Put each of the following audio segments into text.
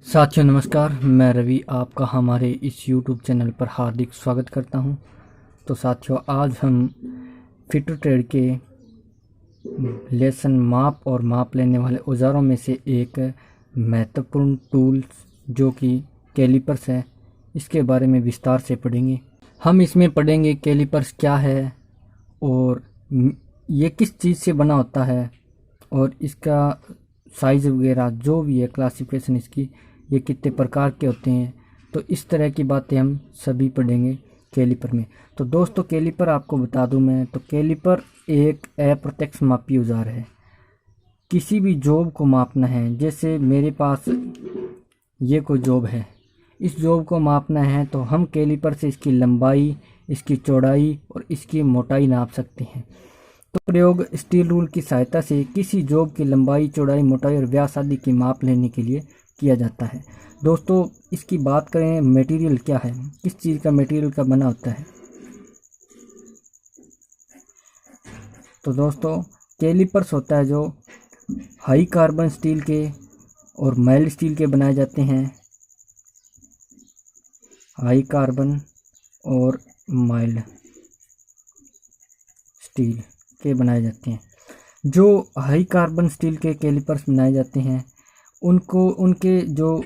साथियों नमस्कार, मैं रवि आपका हमारे इस YouTube चैनल पर हार्दिक स्वागत करता हूं। तो साथियों, आज हम फिट टू ट्रेड के लेसन माप और माप लेने वाले औजारों में से एक महत्वपूर्ण टूल्स जो कि कैलिपर्स है, इसके बारे में विस्तार से पढ़ेंगे। हम इसमें पढ़ेंगे कैलिपर्स क्या है और ये किस चीज़ से बना होता है और इसका साइज़ वगैरह जो भी है, क्लासिफिकेशन इसकी, ये कितने प्रकार के होते हैं। तो इस तरह की बातें हम सभी पढ़ेंगे कैलिपर में। तो दोस्तों, कैलिपर आपको बता दूं मैं, तो कैलिपर एक अप्रत्यक्ष मापी औजार है। किसी भी जॉब को मापना है, जैसे मेरे पास ये कोई जॉब है, इस जॉब को मापना है तो हम कैलिपर से इसकी लंबाई, इसकी चौड़ाई और इसकी मोटाई नाप सकते हैं। तो प्रयोग स्टील रूल की सहायता से किसी जॉब की लंबाई, चौड़ाई, मोटाई और व्यास आदि की माप लेने के लिए किया जाता है। दोस्तों, इसकी बात करें मटेरियल क्या है, किस चीज़ का मटेरियल का बना होता है, तो दोस्तों कैलिपर्स होता है जो हाई कार्बन स्टील के और माइल्ड स्टील के बनाए जाते हैं। हाई कार्बन और माइल्ड स्टील के बनाए जाते हैं। जो हाई कार्बन स्टील के कैलिपर्स बनाए जाते हैं, उनको उनके जो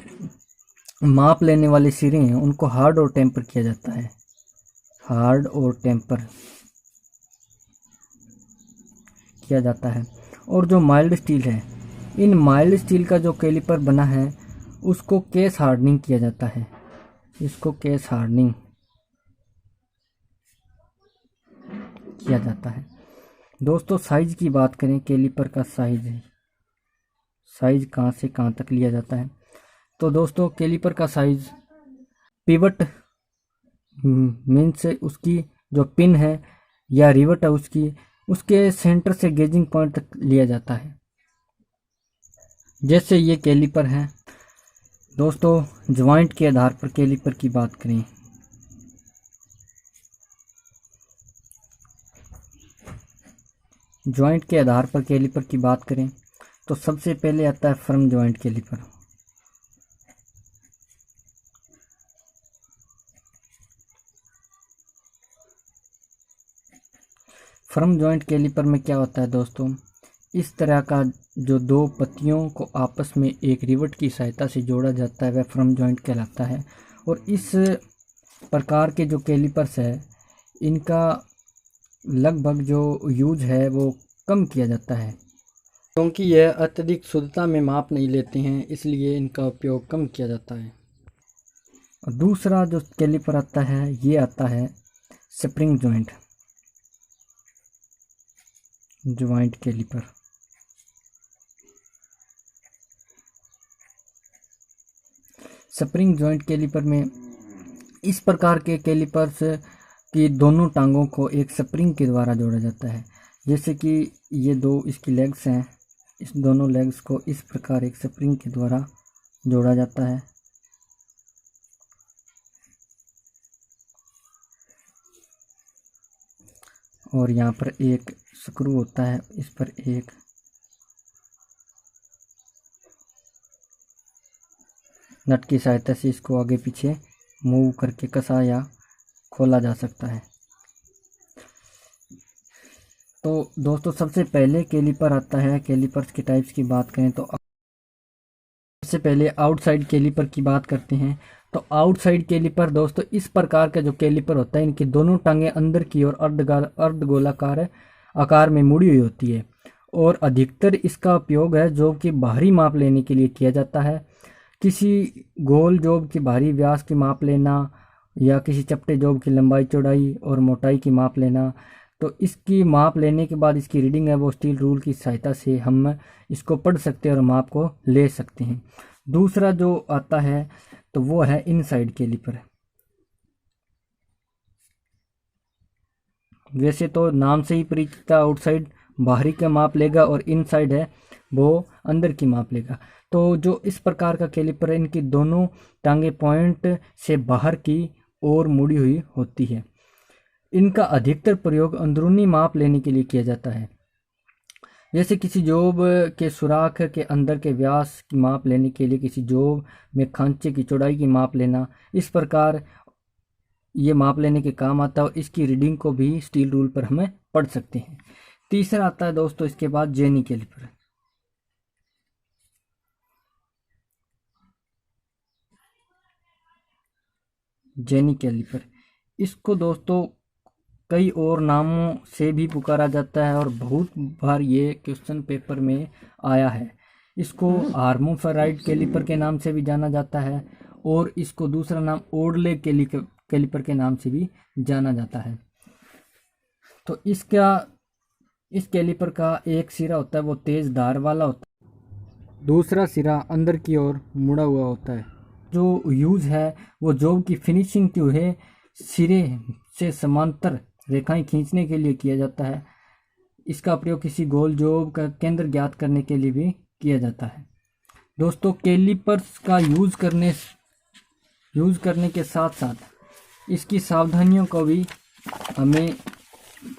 माप लेने वाले सिरे हैं उनको हार्ड और टेम्पर किया जाता है। हार्ड और टेम्पर किया जाता है। और जो माइल्ड स्टील है, इन माइल्ड स्टील का जो कैलिपर बना है उसको केस हार्डनिंग किया जाता है। इसको केस हार्डनिंग किया जाता है। दोस्तों, साइज की बात करें, कैलिपर का साइज कहाँ से कहाँ तक लिया जाता है, तो दोस्तों कैलिपर का साइज पिवट मीन्स उसकी जो पिन है या रिवट है उसके सेंटर से गेजिंग पॉइंट तक लिया जाता है। जैसे ये कैलिपर है। दोस्तों, ज्वाइंट के आधार पर कैलिपर की बात करें, ज्वाइंट के आधार पर कैलिपर की बात करें तो सबसे पहले आता है firm joint calliper. Firm joint calliper में क्या होता है दोस्तों, इस तरह का जो दो पत्तियों को आपस में एक रिवट की सहायता से जोड़ा जाता है, वह फर्म ज्वाइंट कहलाता है। और इस प्रकार के जो कैलिपर्स है, इनका लगभग जो यूज है वो कम किया जाता है, क्योंकि यह अत्यधिक शुद्धता में माप नहीं लेते हैं, इसलिए इनका उपयोग कम किया जाता है। और दूसरा जो कैलिपर आता है, ये आता है spring joint calliper. Spring joint calliper में इस प्रकार के कैलिपर्स की दोनों टांगों को एक स्प्रिंग के द्वारा जोड़ा जाता है। जैसे कि ये दो इसकी लेग्स हैं, इस दोनों लेग्स को इस प्रकार एक स्प्रिंग के द्वारा जोड़ा जाता है। और यहाँ पर एक स्क्रू होता है, इस पर एक नट की सहायता से इसको आगे पीछे मूव करके कसा या खोला जा सकता है। तो दोस्तों, सबसे पहले कैलिपर आता है। कैलिपर्स के टाइप्स की बात करें तो सबसे पहले आउटसाइड कैलिपर की बात करते हैं। तो आउटसाइड कैलिपर दोस्तों इस प्रकार का जो कैलिपर होता है, इनकी दोनों टांगें अंदर की ओर अर्धगोलाकार आकार में मुड़ी हुई होती है और अधिकतर इसका उपयोग है जॉब की बाहरी माप लेने के लिए किया जाता है। किसी गोल जॉब की बाहरी व्यास की माप लेना या किसी चपटे जॉब की लंबाई, चौड़ाई और मोटाई की माप लेना, तो इसकी माप लेने के बाद इसकी रीडिंग है वो स्टील रूल की सहायता से हम इसको पढ़ सकते हैं और माप को ले सकते हैं। दूसरा जो आता है तो वो है इनसाइड कैलिपर। वैसे तो नाम से ही परिचित, आउटसाइड बाहरी का माप लेगा और इनसाइड है वो अंदर की माप लेगा। तो जो इस प्रकार का कैलिपर है, इनकी दोनों टांगे पॉइंट से बाहर की ओर मुड़ी हुई होती है। इनका अधिकतर प्रयोग अंदरूनी माप लेने के लिए किया जाता है। जैसे किसी जॉब के सुराख के अंदर के व्यास की माप लेने के लिए किसी जॉब में खांचे की चौड़ाई की माप लेना, इस प्रकार ये माप लेने के काम आता है और इसकी रीडिंग को भी स्टील रूल पर हमें पढ़ सकते हैं। तीसरा आता है दोस्तों इसके बाद जेनी कैलिपर। जेनी कैलिपर, इसको दोस्तों कई और नामों से भी पुकारा जाता है और बहुत बार ये क्वेश्चन पेपर में आया है। इसको हार्मोफेराइड कैलिपर के नाम से भी जाना जाता है और इसको दूसरा नाम ओडले कैलिपर के नाम से भी जाना जाता है। तो इस कैलिपर का एक सिरा होता है वो तेज धार वाला होता है, दूसरा सिरा अंदर की ओर मुड़ा हुआ होता है। जो यूज़ है वो जॉब की फिनिशिंग जो है सिरे से समांतर रेखाएं खींचने के लिए किया जाता है। इसका प्रयोग किसी गोल जॉब का केंद्र ज्ञात करने के लिए भी किया जाता है। दोस्तों कैलिपर्स का यूज़ करने के साथ साथ इसकी सावधानियों को भी हमें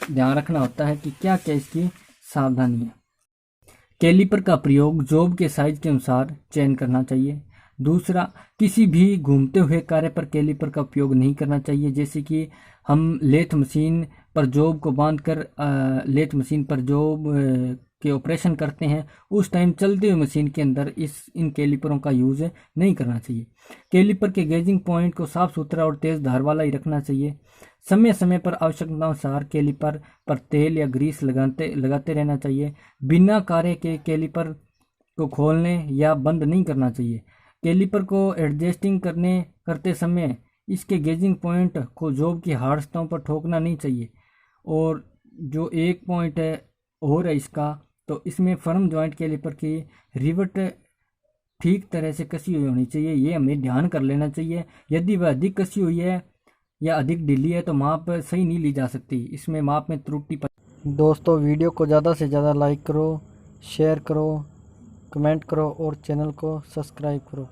ध्यान रखना होता है कि क्या क्या इसकी सावधानी है। कैलिपर का प्रयोग जॉब के साइज के अनुसार चयन करना चाहिए। दूसरा, किसी भी घूमते हुए कार्य पर कैलिपर का उपयोग नहीं करना चाहिए। जैसे कि हम लेथ मशीन पर जॉब को बांधकर लेथ मशीन पर जॉब के ऑपरेशन करते हैं, उस टाइम चलते हुए मशीन के अंदर इन कैलिपरों का यूज़ नहीं करना चाहिए। कैलिपर के गेजिंग पॉइंट को साफ सुथरा और तेज धार वाला ही रखना चाहिए। समय समय पर आवश्यकतानुसार कैलिपर पर तेल या ग्रीस लगाते रहना चाहिए। बिना कार्य के कैलिपर को खोलने या बंद नहीं करना चाहिए। कैलिपर को एडजस्टिंग करते समय इसके गेजिंग पॉइंट को जॉब की हार्ड सतहों पर ठोकना नहीं चाहिए। और जो एक पॉइंट है और है इसका, तो इसमें फर्म जॉइंट कैलिपर की रिवट ठीक तरह से कसी हुई होनी चाहिए। ये हमें ध्यान कर लेना चाहिए। यदि वह अधिक कसी हुई है या अधिक ढीली है तो माप सही नहीं ली जा सकती, इसमें माप में त्रुटि। दोस्तों वीडियो को ज़्यादा से ज़्यादा लाइक करो, शेयर करो, कमेंट करो और चैनल को सब्सक्राइब करो।